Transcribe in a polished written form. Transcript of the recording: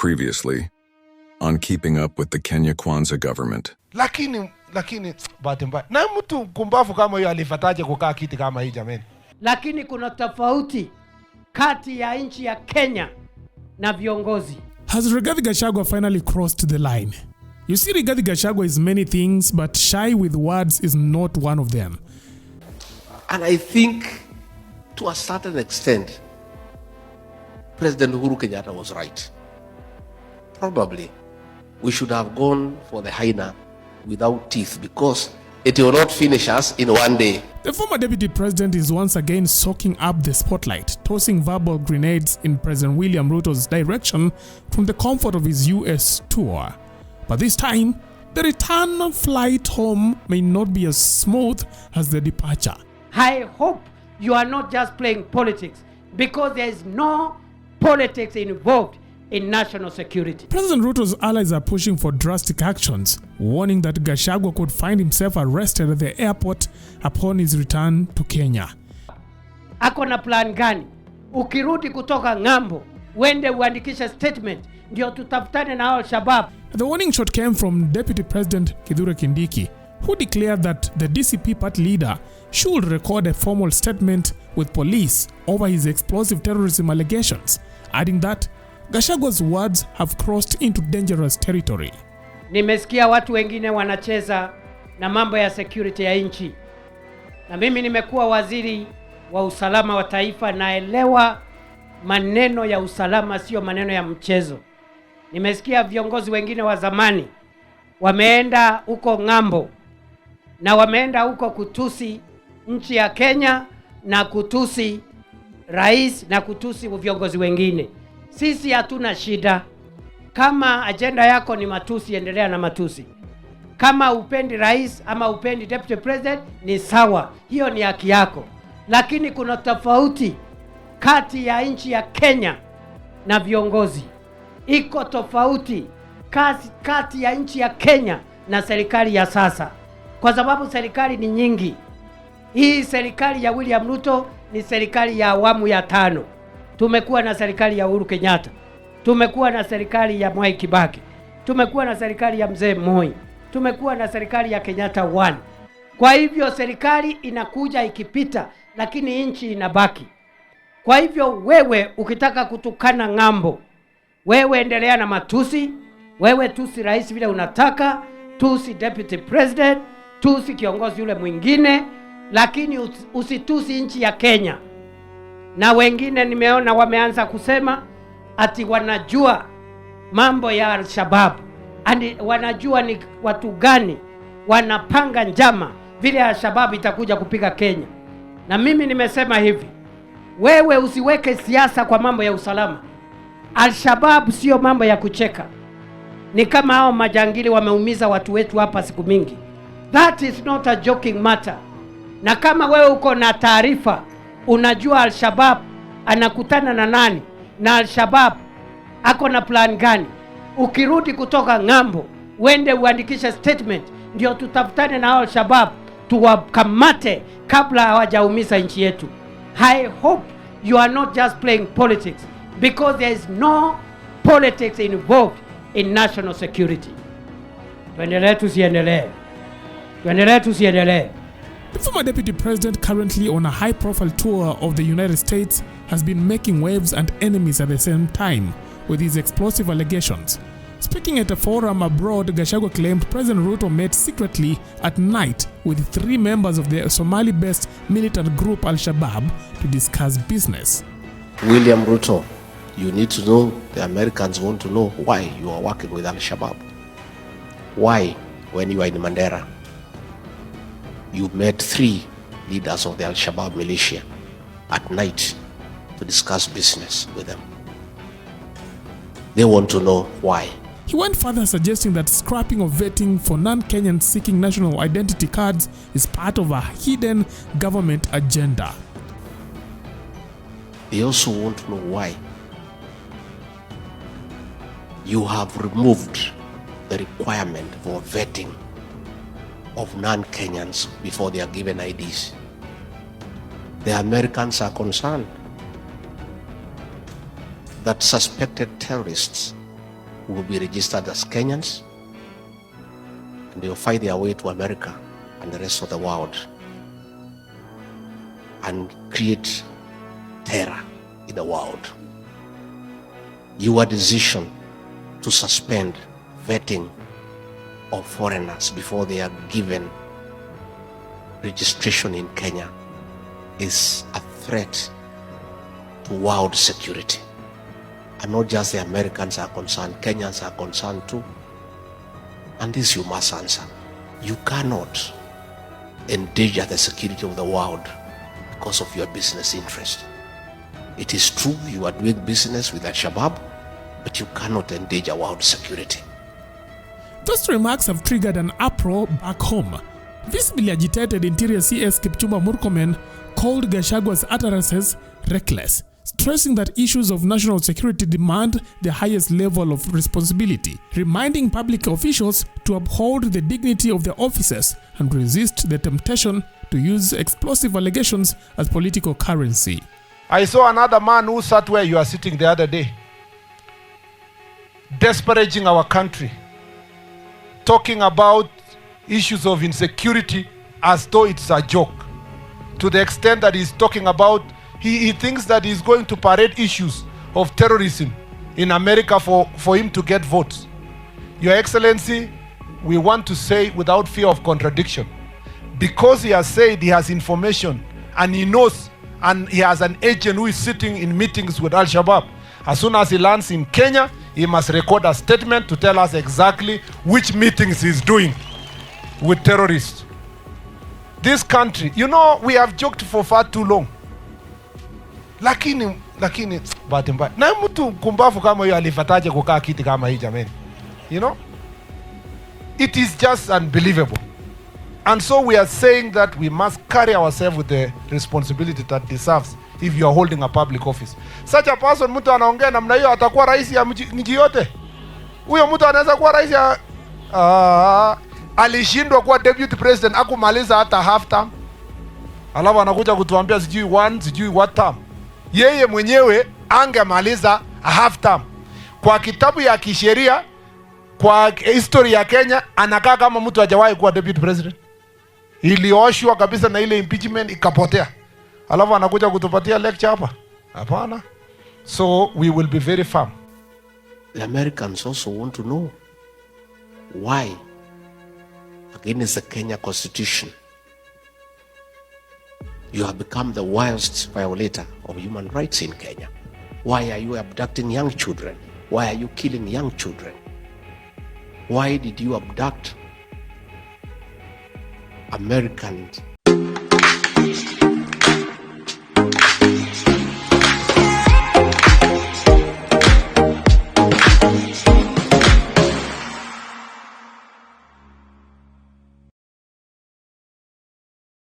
Previously, on keeping up with the Kenya Kwanza government. Lakini bahati mbaya. Na mtu kumbavu kama huyo alifataje kukaa kiti kama hii jameni? Lakini kuna tofauti kati ya nchi ya Kenya na viongozi. Has Rigathi Gachagua finally crossed the line? You see, Rigathi Gachagua is many things, but shy with words is not one of them. And I think, to a certain extent, President Uhuru Kenyatta was right. Probably, we should have gone for the hyena without teeth because it will not finish us in one day. The former deputy president is once again soaking up the spotlight, tossing verbal grenades in President William Ruto's direction from the comfort of his US tour. But this time, the return flight home may not be as smooth as the departure. I hope you are not just playing politics, because there is no politics involved in national security. President Ruto's allies are pushing for drastic actions, warning that Gachagua could find himself arrested at the airport upon his return to Kenya. Ako na plan gani? Ukirudi kutoka ngambo, wende uandikishe statement, ndio tutafutane na Al-Shabaab. The warning shot came from Deputy President Kindiki, who declared that the DCP party leader should record a formal statement with police over his explosive terrorism allegations, adding that Gashagua's words have crossed into dangerous territory. Nimesikia watu wengine wanacheza na mambo ya security ya nchi. Na mimi nimekuwa waziri wa usalama wa taifa, naelewa maneno ya usalama sio maneno ya mchezo. Nimesikia viongozi wengine wa zamani wameenda huko ngambo na wameenda huko kutusi nchi ya Kenya na kutusi rais na kutusi viongozi wengine. Sisi hatuna shida. Kama agenda yako ni matusi, endelea na matusi. Kama upendi rais ama upendi deputy president, ni sawa. Hiyo ni haki yako. Lakini kuna tofauti kati ya nchi ya Kenya na viongozi. Iko tofauti kati ya nchi ya Kenya na serikali ya sasa. Kwa sababu serikali ni nyingi. Hii serikali ya William Ruto ni serikali ya awamu ya 5. Tumekuwa na serikali ya Uhuru Kenyatta. Tumekuwa na serikali ya Mwai Kibaki. Tumekuwa na serikali ya Mzee Moi. Tumekuwa na serikali ya Kenyatta 1. Kwa hivyo serikali inakuja ikipita, lakini nchi inabaki. Kwa hivyo wewe ukitaka kutukana ngambo, wewe endelea na matusi, wewe tusi rais vile unataka, tusi deputy president, tusi kiongozi yule mwingine, lakini usitusi nchi ya Kenya. Na wengine nimeona wameanza kusema ati wanajua mambo ya Al-Shabaab, wanajua ni watu gani wanapanga njama vile Al-Shabaab itakuja kupiga Kenya. Na mimi nimesema hivi, wewe usiweke siasa kwa mambo ya usalama. Al-Shabaab sio mambo ya kucheka. Ni kama hao majangili wameumiza watu wetu hapa siku mingi. That is not a joking matter. Na kama wewe uko na taarifa, unajua Al-Shabaab anakutana na nani na Al-Shabaab ako na plan gani, ukirudi kutoka ngambo, wende uandikishe statement, ndio tutafutane na Al-Shabaab tuwakamate kabla hawajaumiza nchi yetu. I hope you are not just playing politics, because there is no politics involved in national security. Tuendelee tusiendelee. Tuendelee tusiendelee. The former deputy president, currently on a high-profile tour of the United States, has been making waves and enemies at the same time with his explosive allegations. Speaking at a forum abroad, Gachagua claimed President Ruto met secretly at night with 3 members of the Somali-based militant group Al-Shabaab to discuss business. William Ruto, you need to know, the Americans want to know why you are working with Al-Shabaab. Why, when you are in Mandera, you met 3 leaders of the Al-Shabaab militia at night to discuss business with them. They want to know why. He went further, suggesting that scrapping of vetting for non-Kenyans seeking national identity cards is part of a hidden government agenda. They also want to know why you have removed the requirement for vetting of non-Kenyans before they are given IDs. The Americans are concerned that suspected terrorists who will be registered as Kenyans, and they'll find their way to America and the rest of the world and create terror in the world. Your decision to suspend vetting of foreigners before they are given registration in Kenya is a threat to world security. And not just the Americans are concerned, Kenyans are concerned too. And this you must answer. You cannot endanger the security of the world because of your business interest. It is true you are doing business with Al-Shabaab, but you cannot endanger world security. Those remarks have triggered an uproar back home. Visibly agitated Interior CS Kipchumba Murkomen called Gashagua's utterances reckless, stressing that issues of national security demand the highest level of responsibility, reminding public officials to uphold the dignity of their offices and resist the temptation to use explosive allegations as political currency. I saw another man who sat where you are sitting the other day, disparaging our country, talking about issues of insecurity as though it's a joke, to the extent that he's talking about, he thinks that he's going to parade issues of terrorism in America for him to get votes. Your Excellency, we want to say without fear of contradiction, because he has said he has information and he knows, and he has an agent who is sitting in meetings with Al-Shabaab. As soon as he lands in Kenya, he must record a statement to tell us exactly which meetings he's doing with terrorists. This country, you know, we have joked for far too long. Lakini bahati mbaya. Na mtu kumbafu kama huyo alifataje kukaa kiti kama hii jameni? You know? It is just unbelievable. And so we are saying that we must carry ourselves with the responsibility that deserves if you are holding a public office. Such a person, mtu anaongea namna hiyo atakuwa rais ya nchi yote. Huyo mtu anaweza kuwa rais ya alishindwa kuwa deputy president akumaliza hata half term. Alafu anakuja kutuambia sijui what term. Yeye mwenyewe angemaliza a half term. Kwa kitabu ya kisheria, kwa history ya Kenya, anakaa kama mtu hajawahi kuwa deputy president. Ilioshwa kabisa na ile impeachment ikapotea. Alafu anakuja kutupatia lecture hapa. Hapana. So we will be very firm. The Americans also want to know why, against the Kenya Constitution, you have become the worst violator of human rights in Kenya. Why are you abducting young children? Why are you killing young children? Why did you abduct American